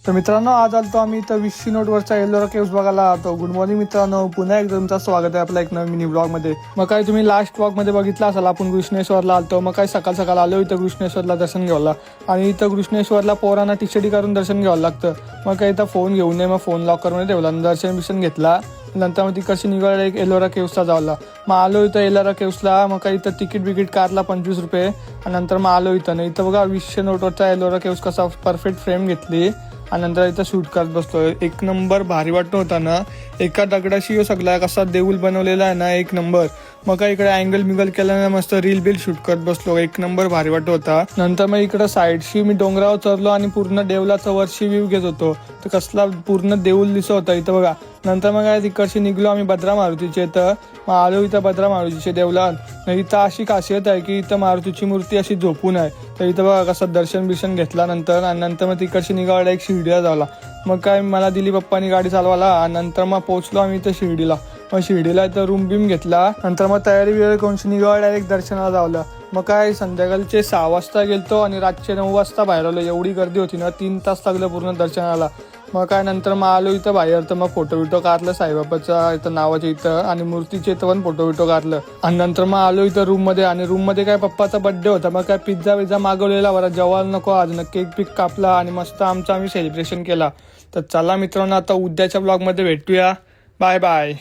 तर मित्रांनो आज आलतो आम्ही इथं 20 नोटवरचा एलोरा केव्स बघायला आलो. गुड मॉर्निंग मित्रांनो, पुन्हा एकदा तुमचं स्वागत आहे आपल्या एक नवीन मिनी ब्लॉग मध्ये. मग काय तुम्ही लास्ट ब्लॉग मध्ये बघितला असाल आपण कृष्णेश्वरला आलतो. मग काय सकाळ सकाळ आलो इथं कृष्णेश्वरला दर्शन घ्यायला. आणि इथं कृष्णेश्वरला पोरांना टी-शर्ट करून दर्शन घ्यावं लागतं. मग काय इथं फोन घेऊन नये, मग फोन लॉकरमध्ये ठेवला, दर्शन बिर्शन घेतला. नंतर मग तिकडची निघाला एक एलोरा केव्सला जावला. मग आलो इथं एलोरा केव्सला. मग काय इथं तिकीट काढला 25 रुपये. आणि नंतर मग आलो इथं इथं बघा 20 नोटवरचा एलोरा केव्स कसा परफेक्ट फ्रेम घेतली आणि नंतर इथं शूट करत बसतो. एक नंबर भारी वाटत होता ना. एका दगडाशी सगळा कसा देऊल बनवलेला आहे ना, एक नंबर. मग काय इकडे अँगल मिगल केल्याने मस्त रील बिल शूट करत बसलो. एक नंबर भारी वाटत होता. नंतर मग इकडं साईडशी मी डोंगरावर चढलो आणि पूर्ण देवलाचा वरची व्ह्यू घेत होतो. तर कसला पूर्ण देऊल दिसत होता इथं बघा. नंतर मग काय तिकडची निघलो आम्ही भद्रा मारुतीच्या इथं. मग आलो इथं भद्रा मारुतीच्या देवलात. इथं अशी खासियत आहे की इथं मारुतीची मूर्ती अशी झोपून आहे. तर इथं बघा कसं दर्शन बिर्शन घेतला नंतर. आणि नंतर मग तिकडची निघाला एक शिर्डीला जावला. मग काय मला दिली पप्पानी गाडी चालवायला. आणि नंतर मग पोहोचलो आम्ही इथं शिर्डीला. मग शिर्डीला इथं रूम बिम घेतला. नंतर मग तयारी बियारी करून निघाला डायरेक्ट दर्शनाला जावलं. मग काय संध्याकाळचे 6 वाजता गेलतो आणि रातचे 9 वाजता बाहेर आलो. एवढी गर्दी होती ना, 3 तास लागलं पूर्ण दर्शनाला. मग काय नंतर मग आलो इथं बाहेर. तर मग फोटो बिटो काढलं साईबाबाच्या इथं नावाच्या इथं आणि मूर्तीचे इथं पण फोटो बिटो काढलं. आणि नंतर मग आलो इथं रूम मध्ये. आणि रूम मध्ये काय पप्पाचा बर्थडे होता. मग काय पिझ्झा विझ्झा मागवलेला. बरं जेवायला नको आज ना, केक पिक कापला आणि मस्त आम्ही सेलिब्रेशन केला. तर चला मित्रांनो, आता उद्याच्या ब्लॉग मध्ये भेटूया. Bye bye.